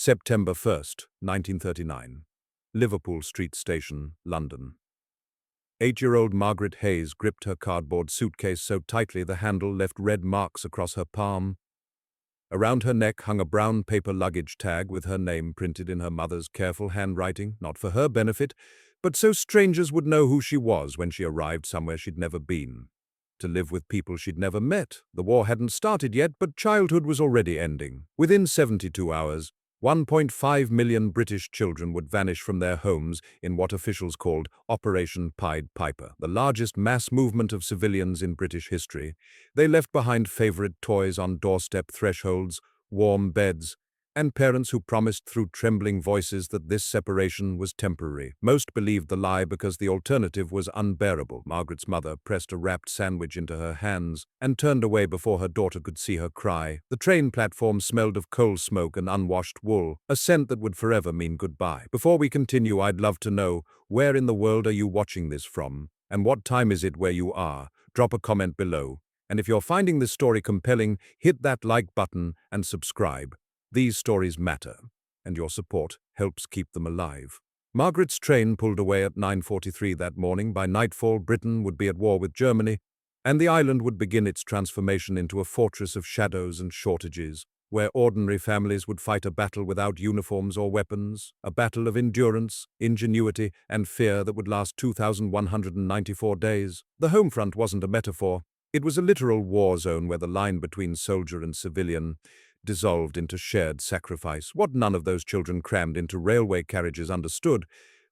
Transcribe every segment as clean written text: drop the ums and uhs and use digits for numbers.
September 1st, 1939. Liverpool Street Station, London. 8-year-old Margaret Hayes gripped her cardboard suitcase so tightly the handle left red marks across her palm. Around her neck hung a brown paper luggage tag with her name printed in her mother's careful handwriting, not for her benefit, but so strangers would know who she was when she arrived somewhere she'd never been. To live with people she'd never met. The war hadn't started yet, but childhood was already ending. Within 72 hours, 1.5 million British children would vanish from their homes in what officials called Operation Pied Piper, the largest mass movement of civilians in British history. They left behind favorite toys on doorstep thresholds, warm beds, and parents who promised through trembling voices that this separation was temporary. Most believed the lie because the alternative was unbearable. Margaret's mother pressed a wrapped sandwich into her hands and turned away before her daughter could see her cry. The train platform smelled of coal smoke and unwashed wool, a scent that would forever mean goodbye. Before we continue, I'd love to know, where in the world are you watching this from? And what time is it where you are? Drop a comment below. And if you're finding this story compelling, hit that like button and subscribe. These stories matter, and your support helps keep them alive. Margaret's train pulled away at 9:43 that morning. By nightfall, Britain would be at war with Germany, and the island would begin its transformation into a fortress of shadows and shortages, where ordinary families would fight a battle without uniforms or weapons, a battle of endurance, ingenuity, and fear that would last 2,194 days. The home front wasn't a metaphor. It was a literal war zone where the line between soldier and civilian dissolved into shared sacrifice. What none of those children crammed into railway carriages understood,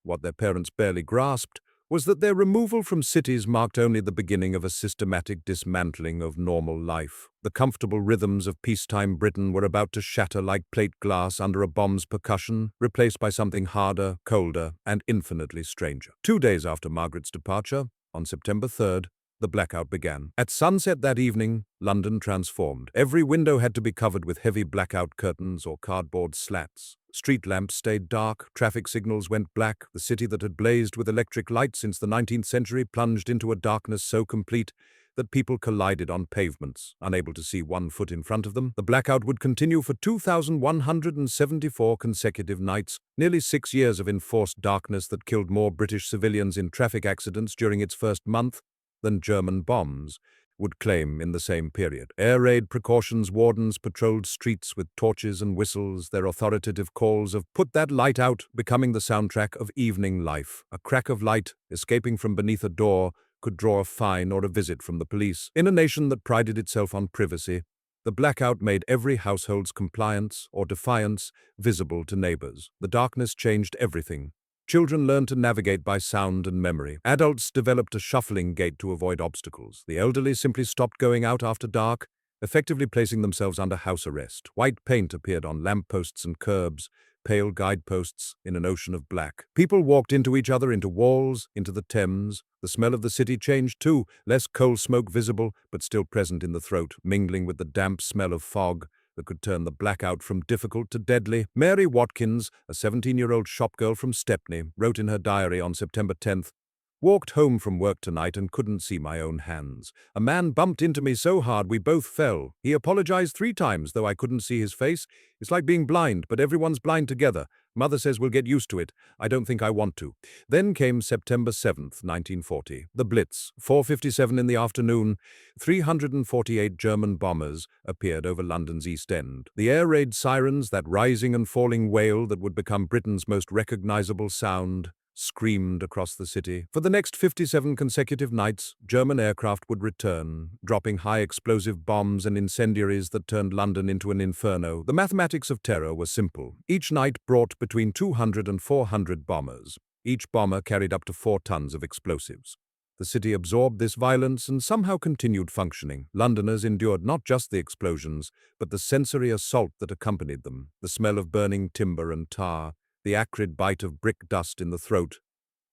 what their parents barely grasped, was that their removal from cities marked only the beginning of a systematic dismantling of normal life. The comfortable rhythms of peacetime Britain were about to shatter like plate glass under a bomb's percussion, replaced by something harder, colder, and infinitely stranger. 2 days after Margaret's departure, on September 3rd, the blackout began. At sunset that evening, London transformed. Every window had to be covered with heavy blackout curtains or cardboard slats. Street lamps stayed dark, traffic signals went black. The city that had blazed with electric light since the 19th century plunged into a darkness so complete that people collided on pavements, unable to see 1 foot in front of them. The blackout would continue for 2,174 consecutive nights, nearly 6 years of enforced darkness that killed more British civilians in traffic accidents during its first month than German bombs would claim in the same period. Air raid precautions, wardens patrolled streets with torches and whistles, their authoritative calls of "put that light out" becoming the soundtrack of evening life. A crack of light escaping from beneath a door could draw a fine or a visit from the police. In a nation that prided itself on privacy, the blackout made every household's compliance or defiance visible to neighbors. The darkness changed everything. Children learned to navigate by sound and memory. Adults developed a shuffling gait to avoid obstacles. The elderly simply stopped going out after dark, effectively placing themselves under house arrest. White paint appeared on lampposts and curbs, pale guideposts in an ocean of black. People walked into each other, into walls, into the Thames. The smell of the city changed too, less coal smoke visible, but still present in the throat, mingling with the damp smell of fog that could turn the blackout from difficult to deadly. Mary Watkins, a 17-year-old shopgirl from Stepney, wrote in her diary on September 10th, "Walked home from work tonight and couldn't see my own hands. A man bumped into me so hard we both fell. He apologized 3 times, though I couldn't see his face. It's like being blind, but everyone's blind together. Mother says we'll get used to it. I don't think I want to." Then came September 7th, 1940. The Blitz. 4:57 in the afternoon, 348 German bombers appeared over London's East End. The air raid sirens, that rising and falling wail that would become Britain's most recognizable sound, screamed across the city. For the next 57 consecutive nights, German aircraft would return, dropping high explosive bombs and incendiaries that turned London into an inferno. The mathematics of terror were simple. Each night brought between 200 and 400 bombers. Each bomber carried up to 4 tons of explosives. The city absorbed this violence and somehow continued functioning. Londoners endured not just the explosions, but the sensory assault that accompanied them. The smell of burning timber and tar, the acrid bite of brick dust in the throat,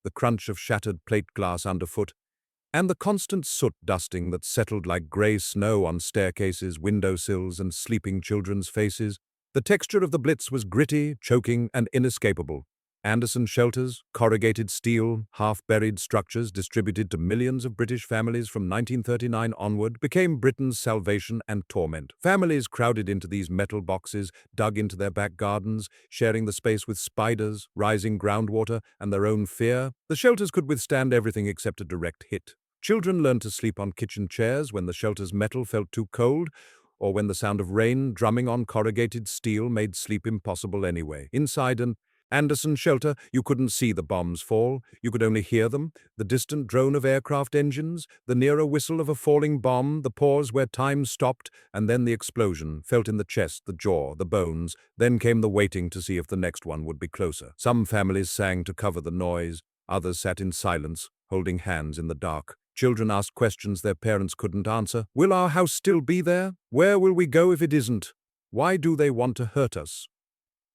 the crunch of shattered plate glass underfoot, and the constant soot dusting that settled like grey snow on staircases, windowsills, and sleeping children's faces. The texture of the Blitz was gritty, choking, and inescapable. Anderson shelters, corrugated steel, half-buried structures distributed to millions of British families from 1939 onward, became Britain's salvation and torment. Families crowded into these metal boxes, dug into their back gardens, sharing the space with spiders, rising groundwater, and their own fear. The shelters could withstand everything except a direct hit. Children learned to sleep on kitchen chairs when the shelter's metal felt too cold, or when the sound of rain drumming on corrugated steel made sleep impossible anyway. Inside an Anderson shelter, you couldn't see the bombs fall. You could only hear them, the distant drone of aircraft engines, the nearer whistle of a falling bomb, the pause where time stopped, and then the explosion, felt in the chest, the jaw, the bones. Then came the waiting to see if the next one would be closer. Some families sang to cover the noise. Others sat in silence, holding hands in the dark. Children asked questions their parents couldn't answer. Will our house still be there? Where will we go if it isn't? Why do they want to hurt us?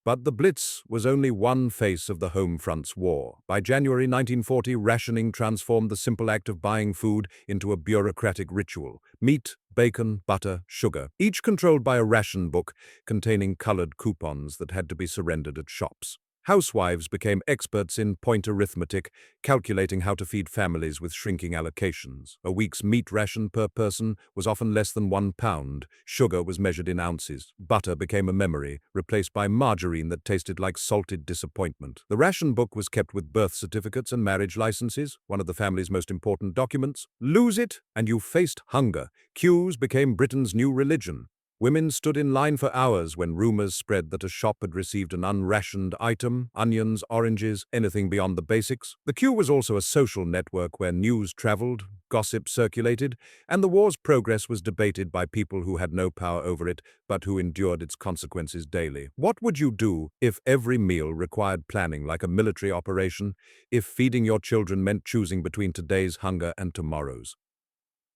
But the Blitz was only one face of the home front's war. By January 1940, rationing transformed the simple act of buying food into a bureaucratic ritual. Meat, bacon, butter, sugar, each controlled by a ration book containing colored coupons that had to be surrendered at shops. Housewives became experts in point arithmetic, calculating how to feed families with shrinking allocations. A week's meat ration per person was often less than 1 pound. Sugar was measured in ounces. Butter became a memory, replaced by margarine that tasted like salted disappointment. The ration book was kept with birth certificates and marriage licenses, one of the family's most important documents. Lose it, and you faced hunger. Queues became Britain's new religion. Women stood in line for hours when rumors spread that a shop had received an unrationed item, onions, oranges, anything beyond the basics. The queue was also a social network where news traveled, gossip circulated, and the war's progress was debated by people who had no power over it, but who endured its consequences daily. What would you do if every meal required planning like a military operation, if feeding your children meant choosing between today's hunger and tomorrow's?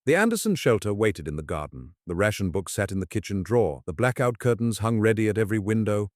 The Anderson shelter waited in the garden. The ration book sat in the kitchen drawer. The blackout curtains hung ready at every window.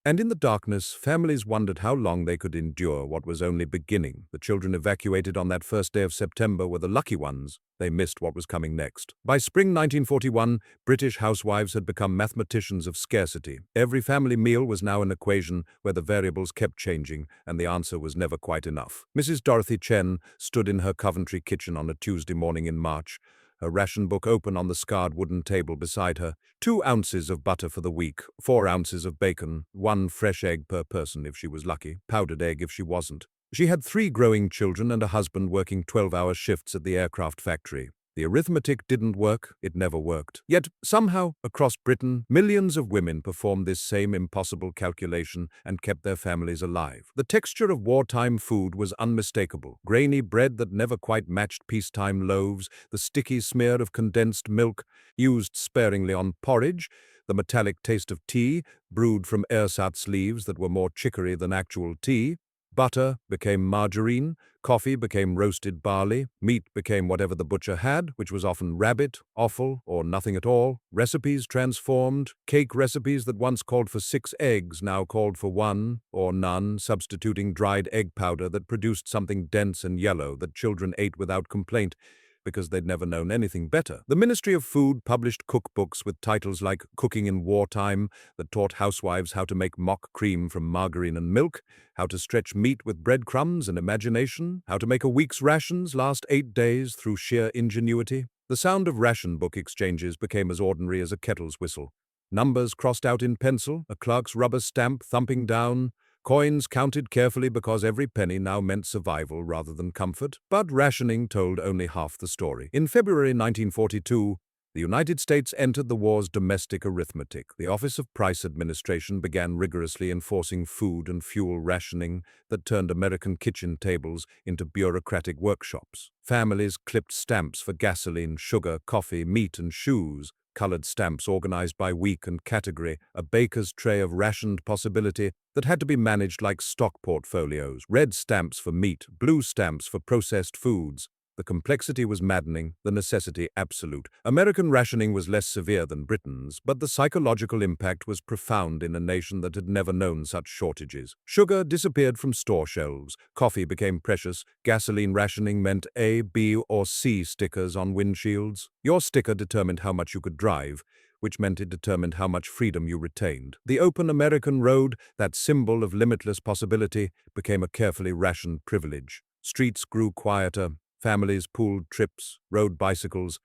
And in the darkness, families wondered how long they could endure what was only beginning. The children evacuated on that first day of September were the lucky ones. They missed what was coming next. By spring 1941, British housewives had become mathematicians of scarcity. Every family meal was now an equation where the variables kept changing, and the answer was never quite enough. Mrs. Dorothy Chen stood in her Coventry kitchen on a Tuesday morning in March, her ration book open on the scarred wooden table beside her. 2 ounces of butter for the week, 4 ounces of bacon, 1 fresh egg per person if she was lucky, powdered egg if she wasn't. She had 3 growing children and a husband working 12-hour shifts at the aircraft factory. The arithmetic didn't work, it never worked. Yet, somehow, across Britain, millions of women performed this same impossible calculation and kept their families alive. The texture of wartime food was unmistakable. Grainy bread that never quite matched peacetime loaves, the sticky smear of condensed milk used sparingly on porridge, the metallic taste of tea, brewed from ersatz leaves that were more chicory than actual tea. Butter became margarine, coffee became roasted barley, meat became whatever the butcher had, which was often rabbit, offal, or nothing at all. Recipes transformed, cake recipes that once called for 6 eggs now called for 1 or none, substituting dried egg powder that produced something dense and yellow that children ate without complaint, because they'd never known anything better. The Ministry of Food published cookbooks with titles like Cooking in Wartime that taught housewives how to make mock cream from margarine and milk, how to stretch meat with breadcrumbs and imagination, how to make a week's rations last 8 days through sheer ingenuity. The sound of ration book exchanges became as ordinary as a kettle's whistle. Numbers crossed out in pencil, a clerk's rubber stamp thumping down, coins counted carefully because every penny now meant survival rather than comfort. But rationing told only half the story. In February 1942, the United States entered the war's domestic arithmetic. The Office of Price Administration began rigorously enforcing food and fuel rationing that turned American kitchen tables into bureaucratic workshops. Families clipped stamps for gasoline, sugar, coffee, meat, and shoes. Colored stamps organized by week and category, a baker's tray of rationed possibility that had to be managed like stock portfolios, red stamps for meat, blue stamps for processed foods. The complexity was maddening, the necessity absolute. American rationing was less severe than Britain's, but the psychological impact was profound in a nation that had never known such shortages. Sugar disappeared from store shelves, coffee became precious, gasoline rationing meant A, B, or C stickers on windshields. Your sticker determined how much you could drive, which meant it determined how much freedom you retained. The open American road, that symbol of limitless possibility, became a carefully rationed privilege. Streets grew quieter, families pooled trips, rode bicycles,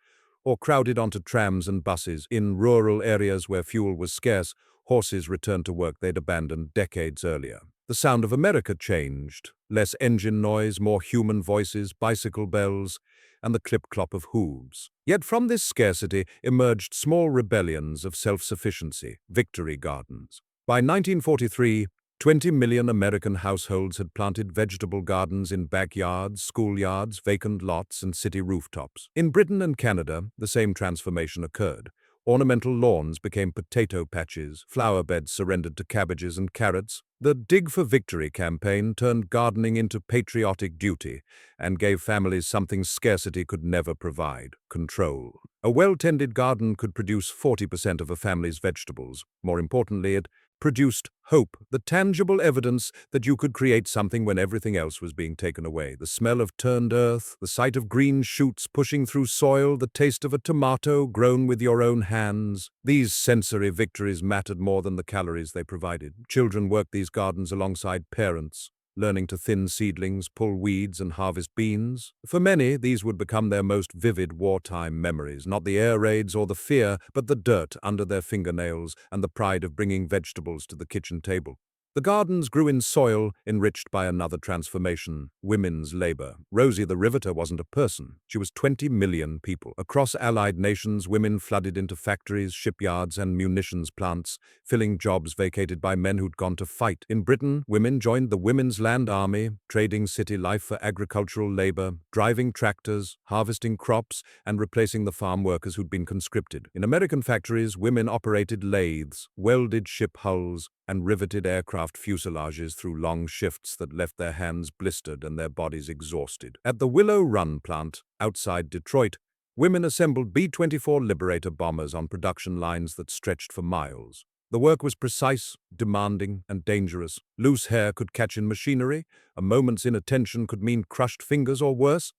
or crowded onto trams and buses. In rural areas where fuel was scarce, horses returned to work they'd abandoned decades earlier. The sound of America changed. Less engine noise, more human voices, bicycle bells, and the clip-clop of hooves. Yet from this scarcity emerged small rebellions of self-sufficiency, victory gardens. By 1943, 20 million American households had planted vegetable gardens in backyards, schoolyards, vacant lots, and city rooftops. In Britain and Canada, the same transformation occurred. Ornamental lawns became potato patches, flower beds surrendered to cabbages and carrots. The Dig for Victory campaign turned gardening into patriotic duty and gave families something scarcity could never provide: control. A well-tended garden could produce 40% of a family's vegetables. More importantly, it produced hope, the tangible evidence that you could create something when everything else was being taken away. The smell of turned earth, the sight of green shoots pushing through soil, the taste of a tomato grown with your own hands. These sensory victories mattered more than the calories they provided. Children worked these gardens alongside parents, learning to thin seedlings, pull weeds, and harvest beans. For many, these would become their most vivid wartime memories, not the air raids or the fear, but the dirt under their fingernails and the pride of bringing vegetables to the kitchen table. The gardens grew in soil, enriched by another transformation: women's labor. Rosie the Riveter wasn't a person. She was 20 million people. Across Allied nations, women flooded into factories, shipyards, and munitions plants, filling jobs vacated by men who'd gone to fight. In Britain, women joined the Women's Land Army, trading city life for agricultural labor, driving tractors, harvesting crops, and replacing the farm workers who'd been conscripted. In American factories, women operated lathes, welded ship hulls, and riveted aircraft fuselages through long shifts that left their hands blistered and their bodies exhausted. At the Willow Run plant, outside Detroit, women assembled B-24 Liberator bombers on production lines that stretched for miles. The work was precise, demanding, and dangerous. Loose hair could catch in machinery, a moment's inattention could mean crushed fingers or worse.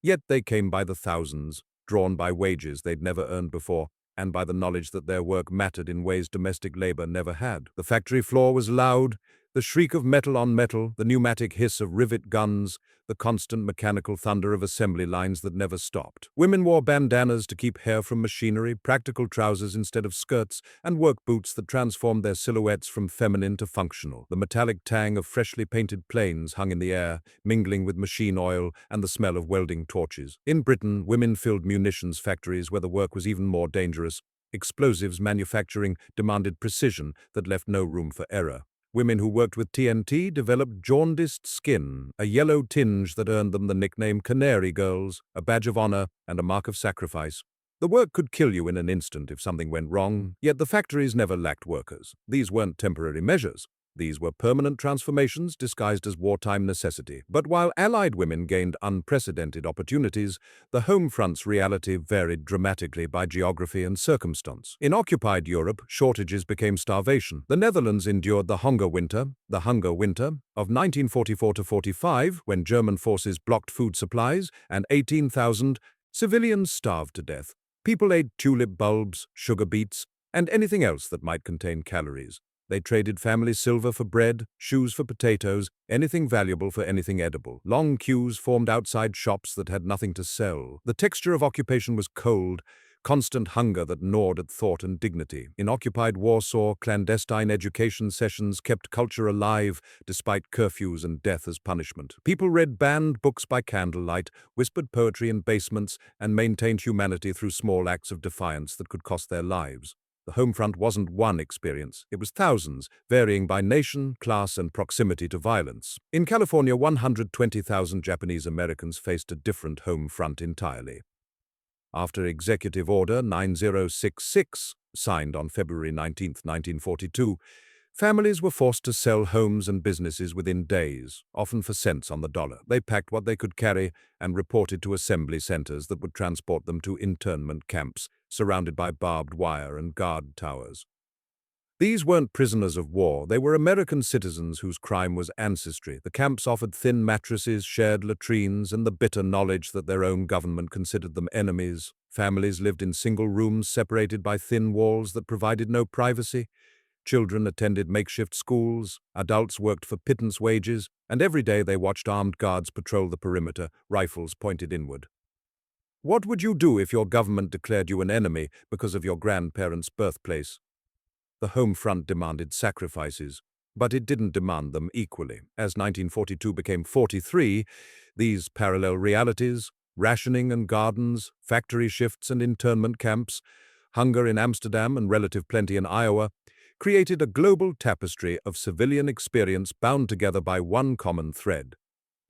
Yet they came by the thousands, drawn by wages they'd never earned before, and by the knowledge that their work mattered in ways domestic labor never had. The factory floor was loud, the shriek of metal on metal, the pneumatic hiss of rivet guns, the constant mechanical thunder of assembly lines that never stopped. Women wore bandanas to keep hair from machinery, practical trousers instead of skirts, and work boots that transformed their silhouettes from feminine to functional. The metallic tang of freshly painted planes hung in the air, mingling with machine oil and the smell of welding torches. In Britain, women filled munitions factories where the work was even more dangerous. Explosives manufacturing demanded precision that left no room for error. Women who worked with TNT developed jaundiced skin, a yellow tinge that earned them the nickname Canary Girls, a badge of honor and a mark of sacrifice. The work could kill you in an instant if something went wrong, yet the factories never lacked workers. These weren't temporary measures. These were permanent transformations disguised as wartime necessity. But while Allied women gained unprecedented opportunities, the home front's reality varied dramatically by geography and circumstance. In occupied Europe, shortages became starvation. The Netherlands endured the Hunger Winter of 1944-45, when German forces blocked food supplies, and 18,000 civilians starved to death. People ate tulip bulbs, sugar beets, and anything else that might contain calories. They traded family silver for bread, shoes for potatoes, anything valuable for anything edible. Long queues formed outside shops that had nothing to sell. The texture of occupation was cold, constant hunger that gnawed at thought and dignity. In occupied Warsaw, clandestine education sessions kept culture alive despite curfews and death as punishment. People read banned books by candlelight, whispered poetry in basements, and maintained humanity through small acts of defiance that could cost their lives. The home front wasn't one experience, it was thousands, varying by nation, class, and proximity to violence. In California, 120,000 Japanese Americans faced a different home front entirely. After Executive Order 9066, signed on February 19, 1942, families were forced to sell homes and businesses within days, often for cents on the dollar. They packed what they could carry and reported to assembly centers that would transport them to internment camps, surrounded by barbed wire and guard towers. These weren't prisoners of war, they were American citizens whose crime was ancestry. The camps offered thin mattresses, shared latrines, and the bitter knowledge that their own government considered them enemies. Families lived in single rooms separated by thin walls that provided no privacy. Children attended makeshift schools, adults worked for pittance wages, and every day they watched armed guards patrol the perimeter, rifles pointed inward. What would you do if your government declared you an enemy because of your grandparents' birthplace? The home front demanded sacrifices, but it didn't demand them equally. As 1942 became 43, these parallel realities, rationing and gardens, factory shifts and internment camps, hunger in Amsterdam and relative plenty in Iowa, created a global tapestry of civilian experience bound together by one common thread.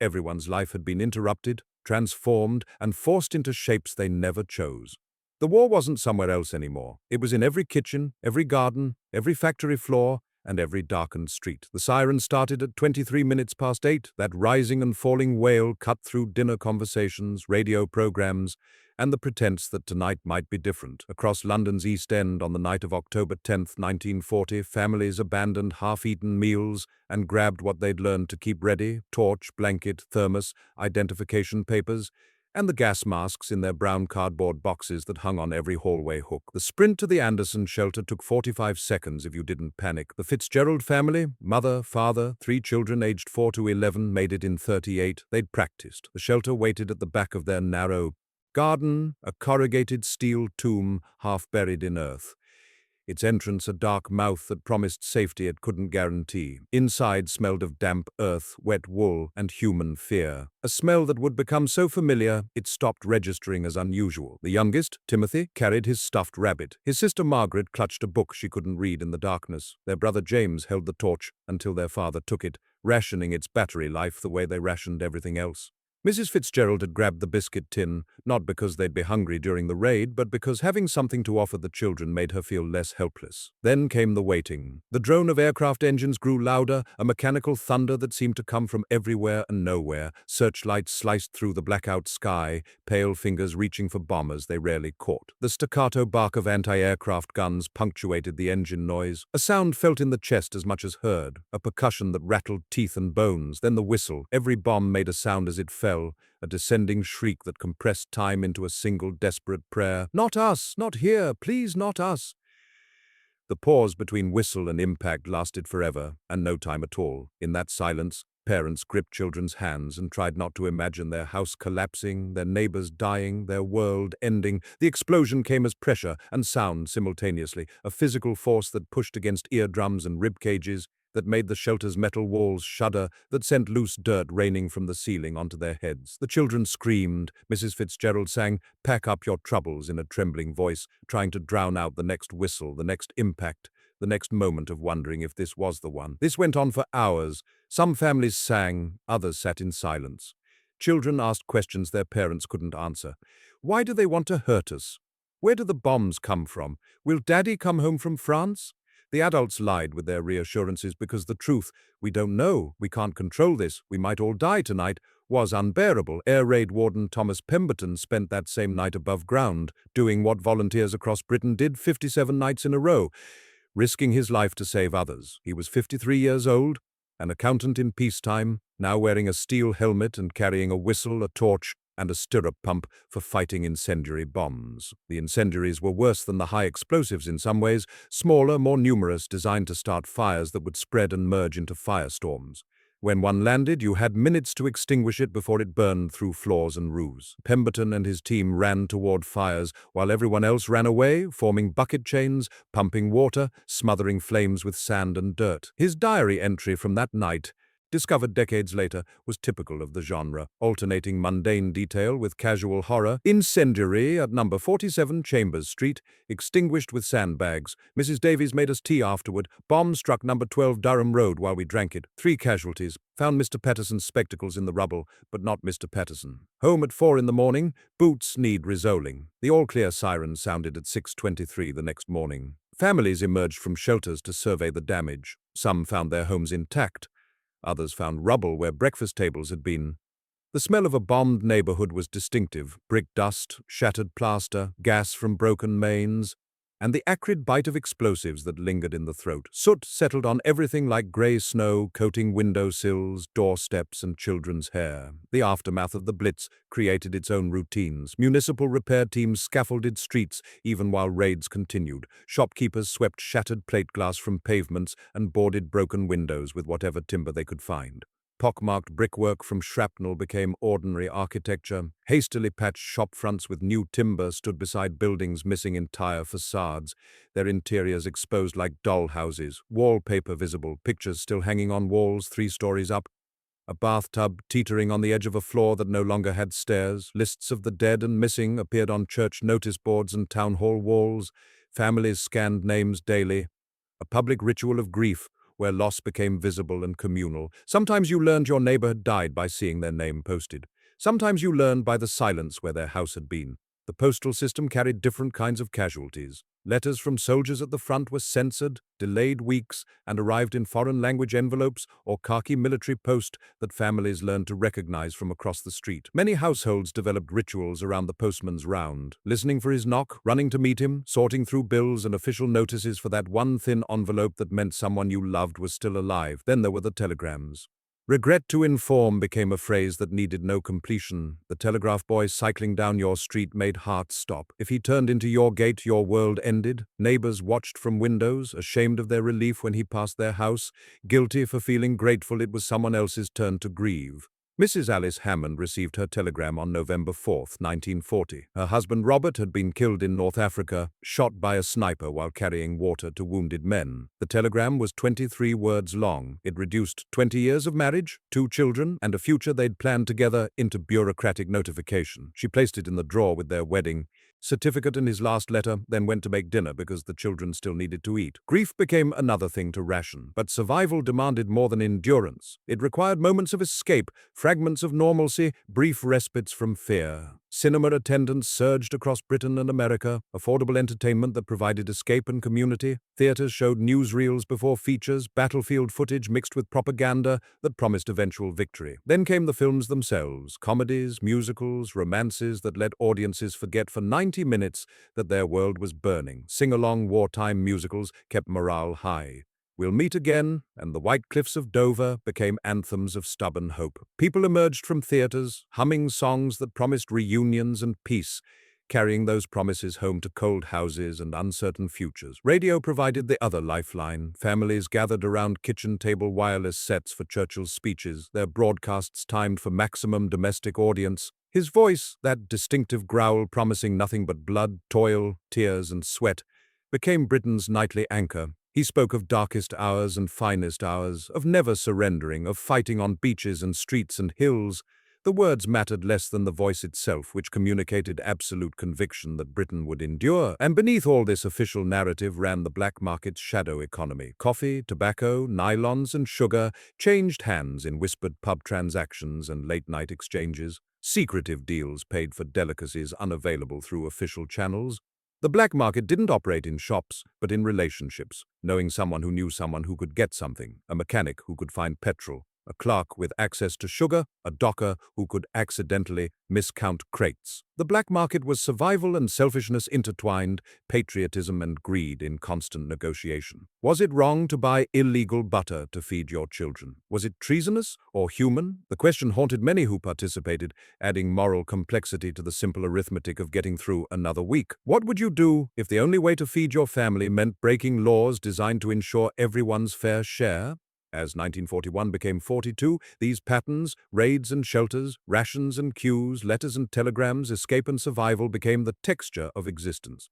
Everyone's life had been interrupted, transformed, and forced into shapes they never chose. The war wasn't somewhere else anymore. It was in every kitchen, every garden, every factory floor, and every darkened street. The siren started at 23 minutes past 8, that rising and falling wail cut through dinner conversations, radio programs, and the pretense that tonight might be different. Across London's East End on the night of October 10, 1940, families abandoned half-eaten meals and grabbed what they'd learned to keep ready: torch, blanket, thermos, identification papers, and the gas masks in their brown cardboard boxes that hung on every hallway hook. The sprint to the Anderson shelter took 45 seconds if you didn't panic. The Fitzgerald family, mother, father, 3 children aged 4 to 11, made it in 38. They'd practiced. The shelter waited at the back of their narrow garden, a corrugated steel tomb half buried in earth. Its entrance a dark mouth that promised safety it couldn't guarantee. Inside smelled of damp earth, wet wool, and human fear. A smell that would become so familiar it stopped registering as unusual. The youngest, Timothy, carried his stuffed rabbit. His sister Margaret clutched a book she couldn't read in the darkness. Their brother James held the torch until their father took it, rationing its battery life the way they rationed everything else. Mrs. Fitzgerald had grabbed the biscuit tin, not because they'd be hungry during the raid, but because having something to offer the children made her feel less helpless. Then came the waiting. The drone of aircraft engines grew louder, a mechanical thunder that seemed to come from everywhere and nowhere. Searchlights sliced through the blackout sky, pale fingers reaching for bombers they rarely caught. The staccato bark of anti-aircraft guns punctuated the engine noise, a sound felt in the chest as much as heard, a percussion that rattled teeth and bones. Then the whistle. Every bomb made a sound as it fell, a descending shriek that compressed time into a single desperate prayer. Not us! Not here! Please, not us! The pause between whistle and impact lasted forever, and no time at all. In that silence, parents gripped children's hands and tried not to imagine their house collapsing, their neighbors dying, their world ending. The explosion came as pressure and sound simultaneously, a physical force that pushed against eardrums and rib cages, that made the shelter's metal walls shudder, that sent loose dirt raining from the ceiling onto their heads. The children screamed. Mrs. Fitzgerald sang, "Pack up your troubles," in a trembling voice, trying to drown out the next whistle, the next impact, the next moment of wondering if this was the one. This went on for hours. Some families sang, others sat in silence. Children asked questions their parents couldn't answer. Why do they want to hurt us? Where do the bombs come from? Will Daddy come home from France? The adults lied with their reassurances because the truth, "We don't know, we can't control this, we might all die tonight," was unbearable. Air Raid Warden Thomas Pemberton spent that same night above ground, doing what volunteers across Britain did 57 nights in a row, risking his life to save others. He was 53 years old, an accountant in peacetime, now wearing a steel helmet and carrying a whistle, a torch, and a stirrup pump for fighting incendiary bombs. The incendiaries were worse than the high explosives in some ways, smaller, more numerous, designed to start fires that would spread and merge into firestorms. When one landed, you had minutes to extinguish it before it burned through floors and roofs. Pemberton and his team ran toward fires, while everyone else ran away, forming bucket chains, pumping water, smothering flames with sand and dirt. His diary entry from that night, discovered decades later, was typical of the genre, alternating mundane detail with casual horror. Incendiary at number 47 Chambers Street, extinguished with sandbags. Mrs. Davies made us tea afterward. Bomb struck number 12 Durham Road while we drank it. 3 casualties. Found Mr. Patterson's spectacles in the rubble, but not Mr. Patterson. Home at 4 in the morning. Boots need resoling. The all-clear siren sounded at 6:23 the next morning. Families emerged from shelters to survey the damage. Some found their homes intact. Others found rubble where breakfast tables had been. The smell of a bombed neighborhood was distinctive: brick dust, shattered plaster, gas from broken mains. and the acrid bite of explosives that lingered in the throat. Soot settled on everything like grey snow, coating windowsills, doorsteps, and children's hair. The aftermath of the Blitz created its own routines. Municipal repair teams scaffolded streets even while raids continued. Shopkeepers swept shattered plate glass from pavements and boarded broken windows with whatever timber they could find. Pockmarked brickwork from shrapnel became ordinary architecture. Hastily patched shop fronts with new timber stood beside buildings missing entire facades, their interiors exposed like doll houses, wallpaper visible, pictures still hanging on walls 3 stories up, a bathtub teetering on the edge of a floor that no longer had stairs. Lists of the dead and missing appeared on church notice boards and town hall walls. Families scanned names daily. A public ritual of grief where loss became visible and communal. Sometimes you learned your neighbor had died by seeing their name posted. Sometimes you learned by the silence where their house had been. The postal system carried different kinds of casualties. Letters from soldiers at the front were censored, delayed weeks, and arrived in foreign language envelopes or khaki military post that families learned to recognize from across the street. Many households developed rituals around the postman's round, listening for his knock, running to meet him, sorting through bills and official notices for that one thin envelope that meant someone you loved was still alive. Then there were the telegrams. Regret to inform became a phrase that needed no completion. The telegraph boy cycling down your street made hearts stop. If he turned into your gate, your world ended. Neighbors watched from windows, ashamed of their relief when he passed their house, guilty for feeling grateful it was someone else's turn to grieve. Mrs. Alice Hammond received her telegram on November 4, 1940. Her husband Robert had been killed in North Africa, shot by a sniper while carrying water to wounded men. The telegram was 23 words long. It reduced 20 years of marriage, 2 children, and a future they'd planned together into bureaucratic notification. She placed it in the drawer with their wedding certificate and his last letter, then went to make dinner because the children still needed to eat. Grief became another thing to ration, but survival demanded more than endurance. It required moments of escape, fragments of normalcy, brief respites from fear. Cinema attendance surged across Britain and America, affordable entertainment that provided escape and community. Theaters showed newsreels before features, battlefield footage mixed with propaganda that promised eventual victory. Then came the films themselves, comedies, musicals, romances that let audiences forget for 90 minutes that their world was burning. Sing-along wartime musicals kept morale high. We'll Meet Again and The White Cliffs of Dover became anthems of stubborn hope. People emerged from theaters, humming songs that promised reunions and peace, carrying those promises home to cold houses and uncertain futures. Radio provided the other lifeline. Families gathered around kitchen table wireless sets for Churchill's speeches, their broadcasts timed for maximum domestic audience. His voice, that distinctive growl promising nothing but blood, toil, tears, and sweat, became Britain's nightly anchor. He spoke of darkest hours and finest hours, of never surrendering, of fighting on beaches and streets and hills. The words mattered less than the voice itself, which communicated absolute conviction that Britain would endure. And beneath all this official narrative ran the black market's shadow economy. Coffee, tobacco, nylons, and sugar changed hands in whispered pub transactions and late-night exchanges. Secretive deals paid for delicacies unavailable through official channels. The black market didn't operate in shops, but in relationships, knowing someone who knew someone who could get something, a mechanic who could find petrol, a clerk with access to sugar, a docker who could accidentally miscount crates. The black market was survival and selfishness intertwined, patriotism and greed in constant negotiation. Was it wrong to buy illegal butter to feed your children? Was it treasonous or human? The question haunted many who participated, adding moral complexity to the simple arithmetic of getting through another week. What would you do if the only way to feed your family meant breaking laws designed to ensure everyone's fair share? As 1941 became 42, these patterns, raids and shelters, rations and queues, letters and telegrams, escape and survival became the texture of existence.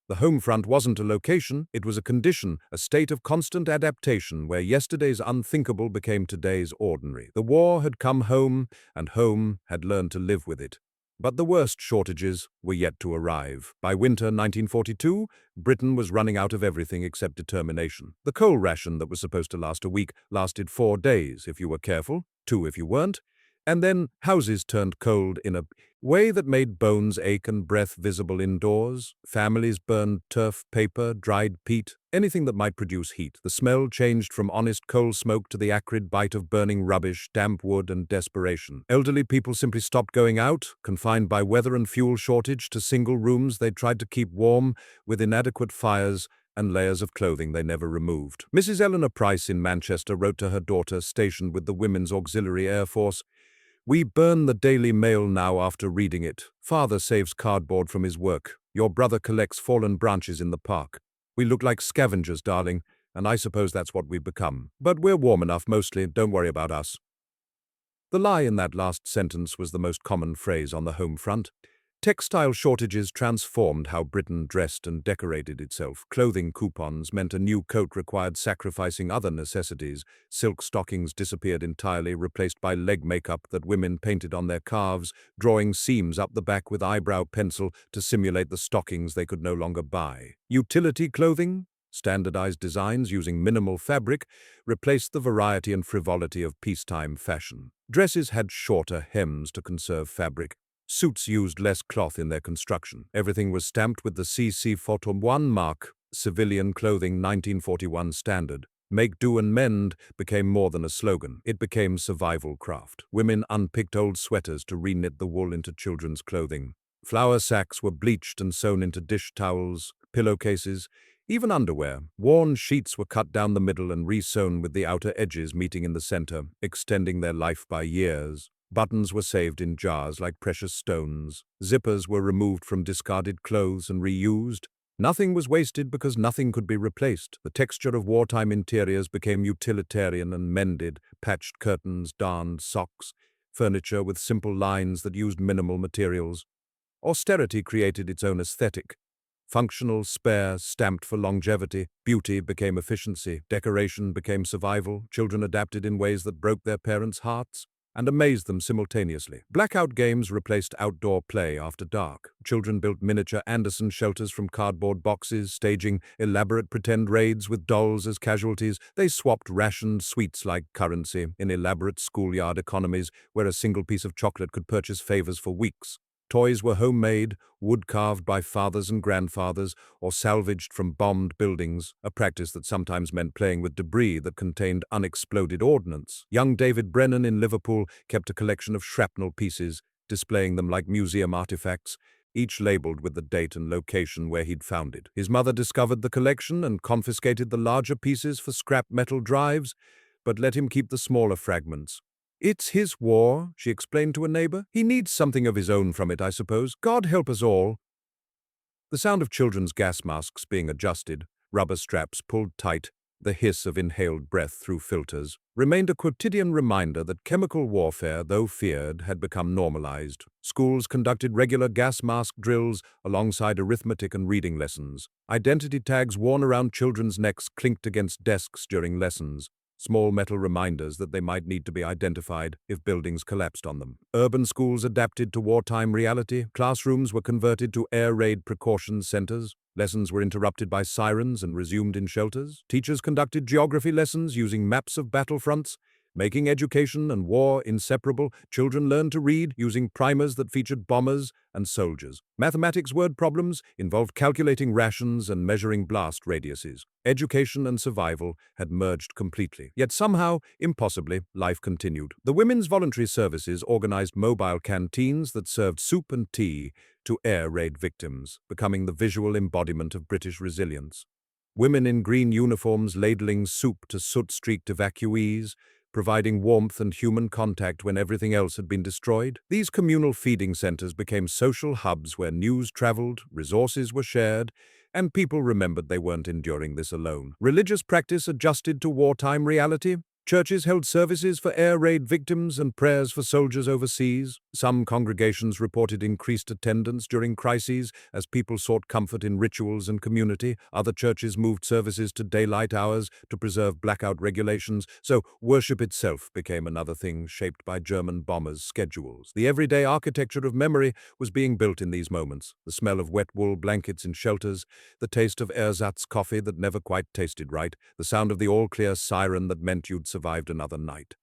The home front wasn't a location, it was a condition, a state of constant adaptation where yesterday's unthinkable became today's ordinary. The war had come home, and home had learned to live with it. But the worst shortages were yet to arrive. By winter 1942, Britain was running out of everything except determination. The coal ration that was supposed to last a week lasted 4 days if you were careful, 2 if you weren't. And then houses turned cold in a way that made bones ache and breath visible indoors. Families burned turf, paper, dried peat, anything that might produce heat. The smell changed from honest coal smoke to the acrid bite of burning rubbish, damp wood, and desperation. Elderly people simply stopped going out, confined by weather and fuel shortage to single rooms they tried to keep warm with inadequate fires and layers of clothing they never removed. Mrs. Eleanor Price in Manchester wrote to her daughter, stationed with the Women's Auxiliary Air Force, "We burn the Daily Mail now after reading it. Father saves cardboard from his work. Your brother collects fallen branches in the park. We look like scavengers, darling, and I suppose that's what we've become. But we're warm enough mostly, don't worry about us." The lie in that last sentence was the most common phrase on the home front. Textile shortages transformed how Britain dressed and decorated itself. Clothing coupons meant a new coat required sacrificing other necessities. Silk stockings disappeared entirely, replaced by leg makeup that women painted on their calves, drawing seams up the back with eyebrow pencil to simulate the stockings they could no longer buy. Utility clothing, standardized designs using minimal fabric, replaced the variety and frivolity of peacetime fashion. Dresses had shorter hems to conserve fabric. Suits used less cloth in their construction. Everything was stamped with the CC 41 mark, Civilian Clothing 1941 standard. Make, do, and mend became more than a slogan. It became survival craft. Women unpicked old sweaters to reknit the wool into children's clothing. Flour sacks were bleached and sewn into dish towels, pillowcases, even underwear. Worn sheets were cut down the middle and resewn with the outer edges meeting in the center, extending their life by years. Buttons were saved in jars like precious stones. Zippers were removed from discarded clothes and reused. Nothing was wasted because nothing could be replaced. The texture of wartime interiors became utilitarian and mended, patched curtains, darned socks, furniture with simple lines that used minimal materials. Austerity created its own aesthetic. Functional, spare, stamped for longevity. Beauty became efficiency. Decoration became survival. Children adapted in ways that broke their parents' hearts and amazed them simultaneously. Blackout games replaced outdoor play after dark. Children built miniature Anderson shelters from cardboard boxes, staging elaborate pretend raids with dolls as casualties. They swapped rationed sweets like currency in elaborate schoolyard economies where a single piece of chocolate could purchase favors for weeks. Toys were homemade, wood-carved by fathers and grandfathers, or salvaged from bombed buildings, a practice that sometimes meant playing with debris that contained unexploded ordnance. Young David Brennan in Liverpool kept a collection of shrapnel pieces, displaying them like museum artifacts, each labeled with the date and location where he'd found it. His mother discovered the collection and confiscated the larger pieces for scrap metal drives, but let him keep the smaller fragments. "It's his war," she explained to a neighbor. "He needs something of his own from it, I suppose. God help us all." The sound of children's gas masks being adjusted, rubber straps pulled tight, the hiss of inhaled breath through filters, remained a quotidian reminder that chemical warfare, though feared, had become normalized. Schools conducted regular gas mask drills alongside arithmetic and reading lessons. Identity tags worn around children's necks clinked against desks during lessons, small metal reminders that they might need to be identified if buildings collapsed on them. Urban schools adapted to wartime reality. Classrooms were converted to air raid precaution centers. Lessons were interrupted by sirens and resumed in shelters. Teachers conducted geography lessons using maps of battlefronts, making education and war inseparable. Children learned to read using primers that featured bombers and soldiers. Mathematics word problems involved calculating rations and measuring blast radiuses. Education and survival had merged completely. Yet somehow, impossibly, life continued. The Women's Voluntary Services organized mobile canteens that served soup and tea to air raid victims, becoming the visual embodiment of British resilience. Women in green uniforms ladling soup to soot-streaked evacuees, providing warmth and human contact when everything else had been destroyed. These communal feeding centers became social hubs where news traveled, resources were shared, and people remembered they weren't enduring this alone. Religious practice adjusted to wartime reality. Churches held services for air raid victims and prayers for soldiers overseas. Some congregations reported increased attendance during crises as people sought comfort in rituals and community. Other churches moved services to daylight hours to preserve blackout regulations, so worship itself became another thing shaped by German bombers' schedules. The everyday architecture of memory was being built in these moments. The smell of wet wool blankets in shelters, the taste of ersatz coffee that never quite tasted right, the sound of the all-clear siren that meant you'd survived another night.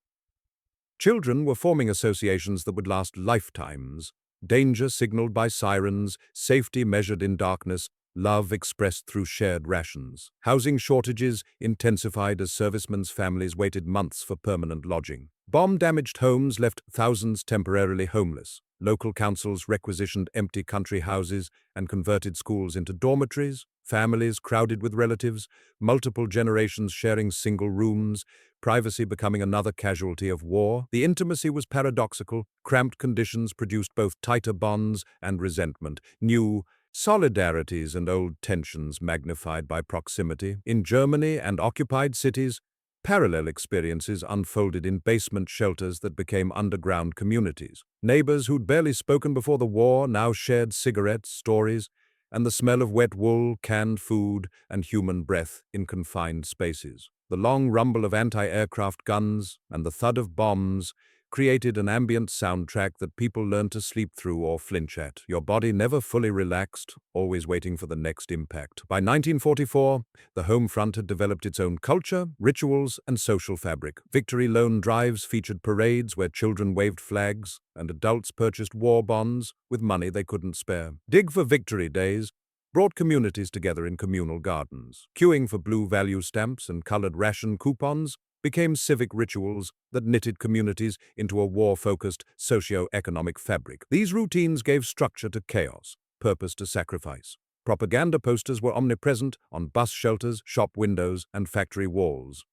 Children were forming associations that would last lifetimes. Danger signaled by sirens, safety measured in darkness, love expressed through shared rations. Housing shortages intensified as servicemen's families waited months for permanent lodging. Bomb-damaged homes left thousands temporarily homeless. Local councils requisitioned empty country houses and converted schools into dormitories. Families crowded with relatives, multiple generations sharing single rooms, privacy becoming another casualty of war. The intimacy was paradoxical. Cramped conditions produced both tighter bonds and resentment, new solidarities and old tensions magnified by proximity. In Germany and occupied cities, parallel experiences unfolded in basement shelters that became underground communities. Neighbors who'd barely spoken before the war now shared cigarettes, stories, and the smell of wet wool, canned food, and human breath in confined spaces. The long rumble of anti-aircraft guns and the thud of bombs created an ambient soundtrack that people learned to sleep through or flinch at. Your body never fully relaxed, always waiting for the next impact. By 1944, the home front had developed its own culture, rituals, and social fabric. Victory Loan drives featured parades where children waved flags, and adults purchased war bonds with money they couldn't spare. Dig for Victory days brought communities together in communal gardens. Queuing for blue value stamps and colored ration coupons became civic rituals that knitted communities into a war-focused socio-economic fabric. These routines gave structure to chaos, purpose to sacrifice. Propaganda posters were omnipresent on bus shelters, shop windows, and factory walls.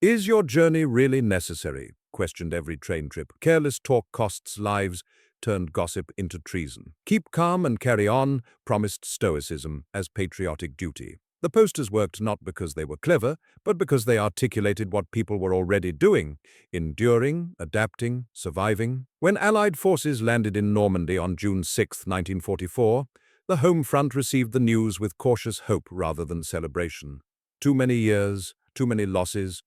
"Is your journey really necessary?" questioned every train trip. Careless talk costs lives, turned gossip into treason. "Keep calm and carry on," promised stoicism as patriotic duty. The posters worked not because they were clever, but because they articulated what people were already doing: enduring, adapting, surviving. When Allied forces landed in Normandy on June 6, 1944, the home front received the news with cautious hope rather than celebration. Too many years, too many losses,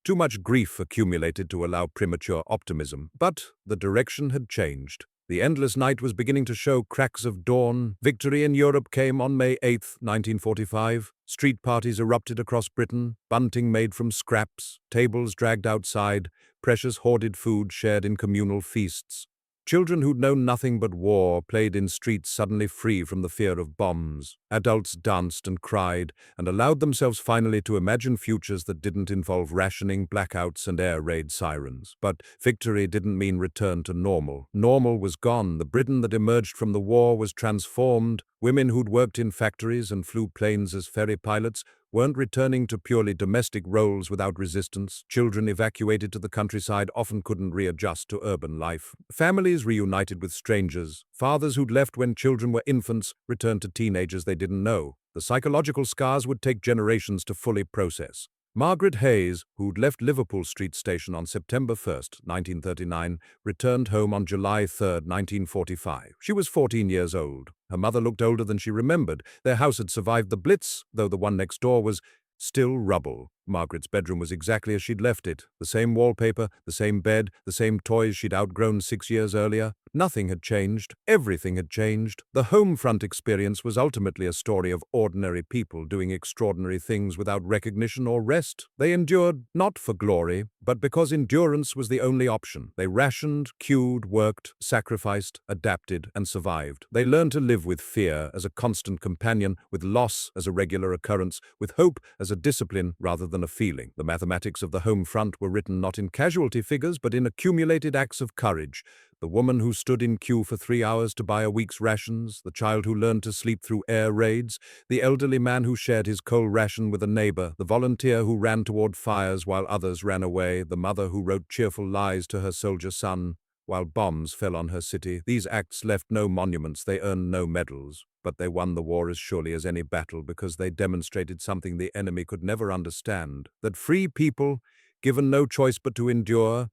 too much grief accumulated to allow premature optimism. But the direction had changed. The endless night was beginning to show cracks of dawn. Victory in Europe came on May 8, 1945. Street parties erupted across Britain, bunting made from scraps, tables dragged outside, precious hoarded food shared in communal feasts. Children who'd known nothing but war played in streets suddenly free from the fear of bombs. Adults danced and cried and allowed themselves finally to imagine futures that didn't involve rationing, blackouts, and air raid sirens. But victory didn't mean return to normal. Normal was gone. The Britain that emerged from the war was transformed. Women who'd worked in factories and flew planes as ferry pilots weren't returning to purely domestic roles without resistance. Children evacuated to the countryside often couldn't readjust to urban life. Families reunited with strangers. Fathers who'd left when children were infants returned to teenagers they didn't know. The psychological scars would take generations to fully process. Margaret Hayes, who'd left Liverpool Street Station on September 1, 1939, returned home on July 3, 1945. She was 14 years old. Her mother looked older than she remembered. Their house had survived the Blitz, though the one next door was still rubble. Margaret's bedroom was exactly as she'd left it. The same wallpaper, the same bed, the same toys she'd outgrown 6 years earlier. Nothing had changed. Everything had changed. The home front experience was ultimately a story of ordinary people doing extraordinary things without recognition or rest. They endured not for glory, but because endurance was the only option. They rationed, queued, worked, sacrificed, adapted, and survived. They learned to live with fear as a constant companion, with loss as a regular occurrence, with hope as a discipline rather than a feeling. The mathematics of the home front were written not in casualty figures, but in accumulated acts of courage. The woman who stood in queue for 3 hours to buy a week's rations, the child who learned to sleep through air raids, the elderly man who shared his coal ration with a neighbor, the volunteer who ran toward fires while others ran away, the mother who wrote cheerful lies to her soldier son while bombs fell on her city. These acts left no monuments, they earned no medals, but they won the war as surely as any battle because they demonstrated something the enemy could never understand: that free people, given no choice but to endure,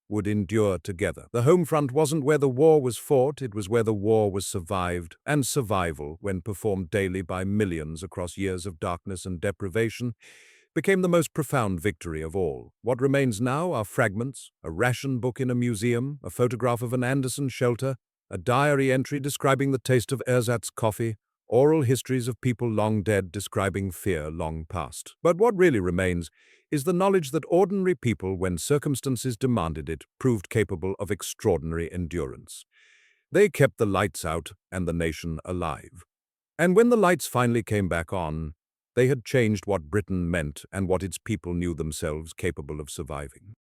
would endure together. The home front wasn't where the war was fought, it was where the war was survived. And survival, when performed daily by millions across years of darkness and deprivation, became the most profound victory of all. What remains now are fragments: a ration book in a museum, a photograph of an Anderson shelter, a diary entry describing the taste of ersatz coffee, oral histories of people long dead describing fear long past. But what really remains is the knowledge that ordinary people, when circumstances demanded it, proved capable of extraordinary endurance. They kept the lights out and the nation alive. And when the lights finally came back on, they had changed what Britain meant and what its people knew themselves capable of surviving.